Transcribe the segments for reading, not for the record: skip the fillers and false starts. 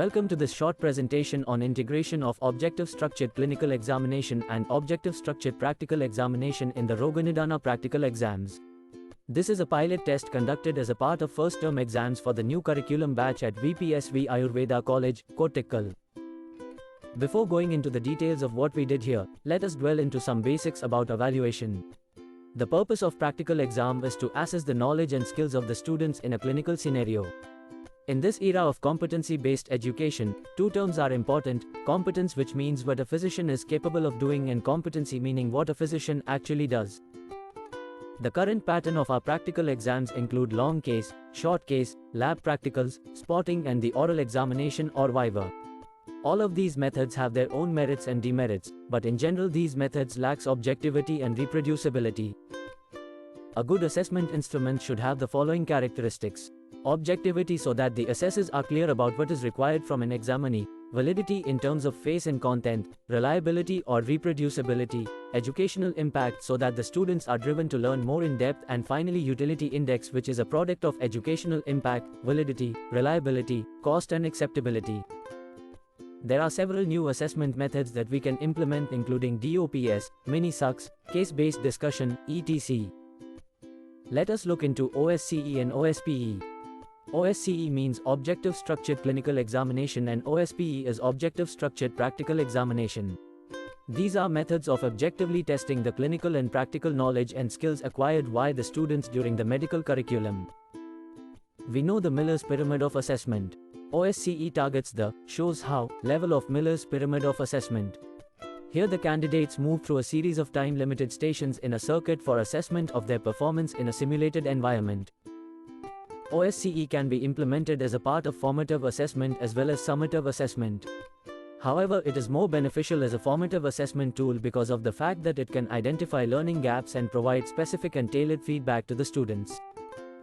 Welcome to this short presentation on integration of objective structured clinical examination and objective structured practical examination in the Roganidana practical exams. This is a pilot test conducted as a part of first term exams for the new curriculum batch at VPSV Ayurveda College, Kottakkal. Before going into the details of what we did here, let us dwell into some basics about evaluation. The purpose of practical exam is to assess the knowledge and skills of the students in a clinical scenario. In this era of competency-based education, two terms are important: competence, which means what a physician is capable of doing, and competency, meaning what a physician actually does. The current pattern of our practical exams include long case, short case, lab practicals, spotting and the oral examination or viva. All of these methods have their own merits and demerits, but in general these methods lacks objectivity and reproducibility. A good assessment instrument should have the following characteristics: objectivity, so that the assessors are clear about what is required from an examinee; validity in terms of face and content; reliability or reproducibility; educational impact, so that the students are driven to learn more in depth; and finally utility index, which is a product of educational impact, validity, reliability, cost and acceptability. There are several new assessment methods that we can implement, including DOPS, mini-SUCs, case-based discussion, etc. Let us look into OSCE and OSPE. OSCE means Objective Structured Clinical Examination and OSPE is Objective Structured Practical Examination. These are methods of objectively testing the clinical and practical knowledge and skills acquired by the students during the medical curriculum. We know the Miller's Pyramid of Assessment. OSCE targets the shows how level of Miller's Pyramid of Assessment. Here the candidates move through a series of time-limited stations in a circuit for assessment of their performance in a simulated environment. OSCE can be implemented as a part of formative assessment as well as summative assessment. However, it is more beneficial as a formative assessment tool because of the fact that it can identify learning gaps and provide specific and tailored feedback to the students.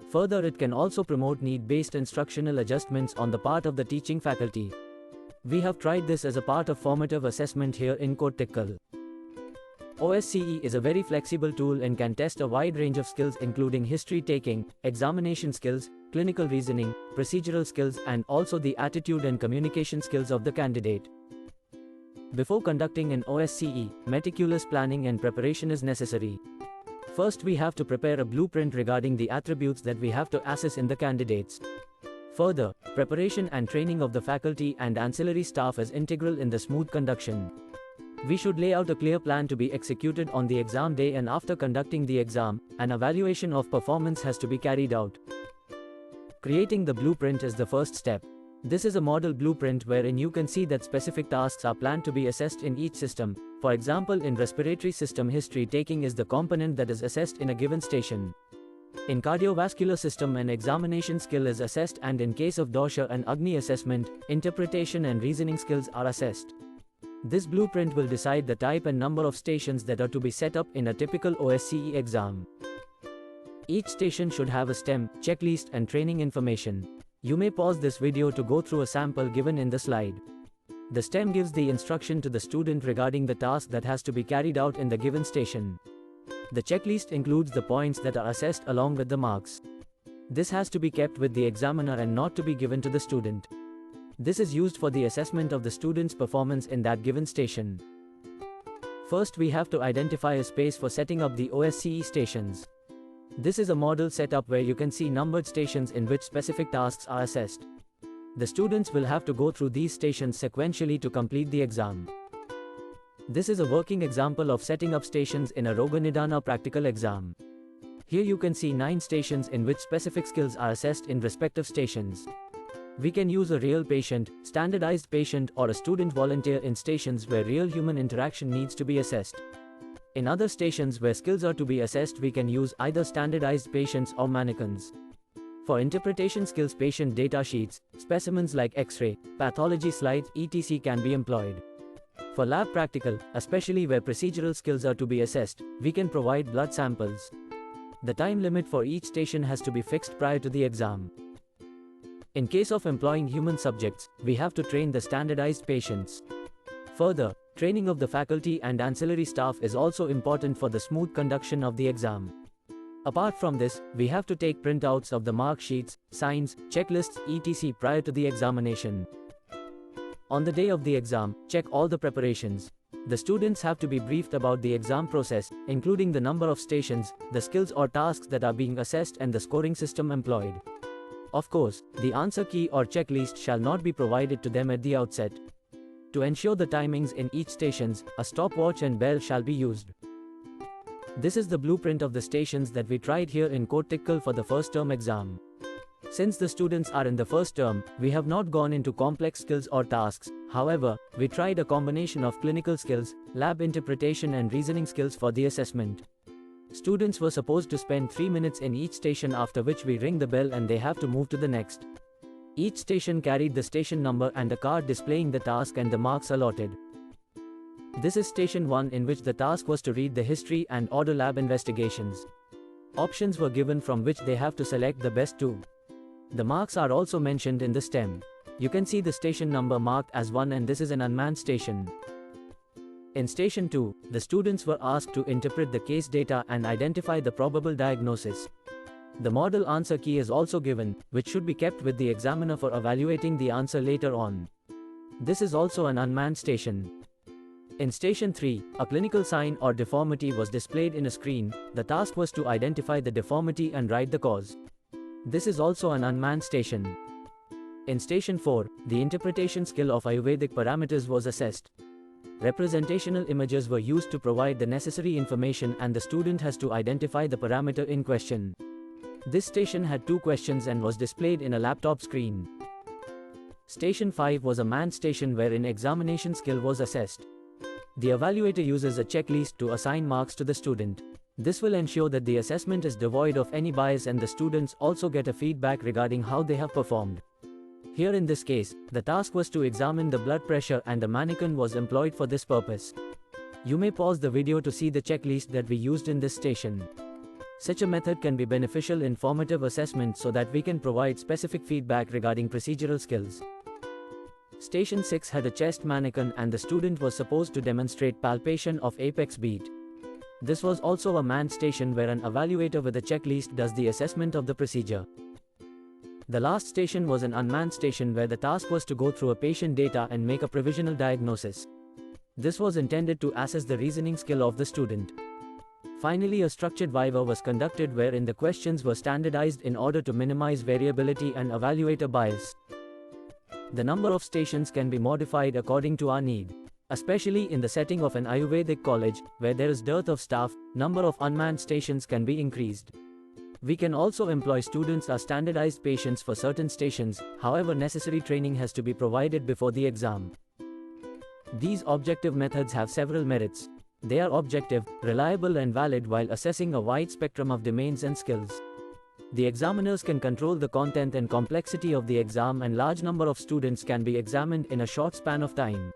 Further, it can also promote need-based instructional adjustments on the part of the teaching faculty. We have tried this as a part of formative assessment here in Kottakkal. OSCE is a very flexible tool and can test a wide range of skills, including history taking, examination skills, clinical reasoning, procedural skills, and also the attitude and communication skills of the candidate. Before conducting an OSCE, meticulous planning and preparation is necessary. First, we have to prepare a blueprint regarding the attributes that we have to assess in the candidates. Further, preparation and training of the faculty and ancillary staff is integral in the smooth conduction. We should lay out a clear plan to be executed on the exam day, and after conducting the exam, an evaluation of performance has to be carried out. Creating the blueprint is the first step. This is a model blueprint wherein you can see that specific tasks are planned to be assessed in each system. For example, in respiratory system, history taking is the component that is assessed in a given station. In cardiovascular system, an examination skill is assessed, and in case of dosha and Agni assessment, interpretation and reasoning skills are assessed. This blueprint will decide the type and number of stations that are to be set up in a typical OSCE exam. Each station should have a STEM, checklist and training information. You may pause this video to go through a sample given in the slide. The STEM gives the instruction to the student regarding the task that has to be carried out in the given station. The checklist includes the points that are assessed along with the marks. This has to be kept with the examiner and not to be given to the student. This is used for the assessment of the student's performance in that given station. First, we have to identify a space for setting up the OSCE stations. This is a model setup where you can see numbered stations in which specific tasks are assessed. The students will have to go through these stations sequentially to complete the exam. This is a working example of setting up stations in a Roganidana practical exam. Here you can see 9 stations in which specific skills are assessed in respective stations. We can use a real patient, standardized patient, or a student volunteer in stations where real human interaction needs to be assessed. In other stations where skills are to be assessed, we can use either standardized patients or mannequins. For interpretation skills, patient data sheets, specimens like X-ray, pathology slides, etc. can be employed. For lab practical, especially where procedural skills are to be assessed, we can provide blood samples. The time limit for each station has to be fixed prior to the exam. In case of employing human subjects, we have to train the standardized patients. Further, training of the faculty and ancillary staff is also important for the smooth conduction of the exam. Apart from this, we have to take printouts of the mark sheets, signs, checklists, etc. prior to the examination. On the day of the exam, check all the preparations. The students have to be briefed about the exam process, including the number of stations, the skills or tasks that are being assessed and the scoring system employed. Of course, the answer key or checklist shall not be provided to them at the outset. To ensure the timings in each stations, a stopwatch and bell shall be used. This is the blueprint of the stations that we tried here in Kottakkal for the first term exam. Since the students are in the first term, we have not gone into complex skills or tasks. However, we tried a combination of clinical skills, lab interpretation and reasoning skills for the assessment. Students were supposed to spend 3 minutes in each station, after which we ring the bell and they have to move to the next. Each station carried the station number and a card displaying the task and the marks allotted. This is station 1, in which the task was to read the history and order lab investigations. Options were given from which they have to select the best two. The marks are also mentioned in the stem. You can see the station number marked as 1 and this is an unmanned station. In station 2, the students were asked to interpret the case data and identify the probable diagnosis. The model answer key is also given, which should be kept with the examiner for evaluating the answer later on. This is also an unmanned station. In station 3, a clinical sign or deformity was displayed in a screen. The task was to identify the deformity and write the cause. This is also an unmanned station. In station 4, the interpretation skill of Ayurvedic parameters was assessed. Representational images were used to provide the necessary information and the student has to identify the parameter in question. This station had 2 questions and was displayed in a laptop screen. Station 5 was a manned station wherein examination skill was assessed. The evaluator uses a checklist to assign marks to the student. This will ensure that the assessment is devoid of any bias and the students also get a feedback regarding how they have performed. Here in this case, the task was to examine the blood pressure and a mannequin was employed for this purpose. You may pause the video to see the checklist that we used in this station. Such a method can be beneficial in formative assessment so that we can provide specific feedback regarding procedural skills. Station 6 had a chest mannequin and the student was supposed to demonstrate palpation of apex beat. This was also a manned station where an evaluator with a checklist does the assessment of the procedure. The last station was an unmanned station where the task was to go through a patient data and make a provisional diagnosis. This was intended to assess the reasoning skill of the student. Finally, a structured viva was conducted wherein the questions were standardized in order to minimize variability and evaluator bias. The number of stations can be modified according to our need. Especially in the setting of an Ayurvedic college, where there is dearth of staff, number of unmanned stations can be increased. We can also employ students as standardized patients for certain stations, however necessary training has to be provided before the exam. These objective methods have several merits. They are objective, reliable and valid while assessing a wide spectrum of domains and skills. The examiners can control the content and complexity of the exam and large number of students can be examined in a short span of time.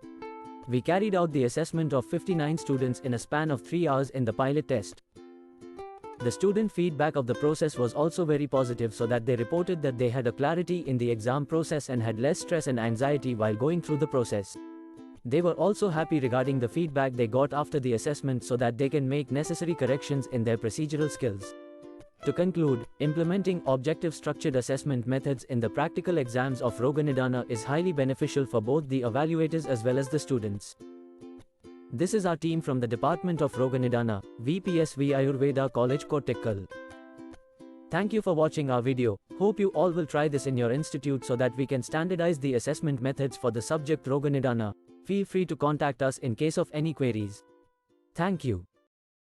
We carried out the assessment of 59 students in a span of 3 hours in the pilot test. The student feedback of the process was also very positive so that they reported that they had a clarity in the exam process and had less stress and anxiety while going through the process. They were also happy regarding the feedback they got after the assessment so that they can make necessary corrections in their procedural skills. To conclude, implementing objective structured assessment methods in the practical exams of Roganidana is highly beneficial for both the evaluators as well as the students. This is our team from the Department of Roganidana, VPSV Ayurveda College Kottakkal. Thank you for watching our video. Hope you all will try this in your institute so that we can standardize the assessment methods for the subject Roganidana. Feel free to contact us in case of any queries. Thank you.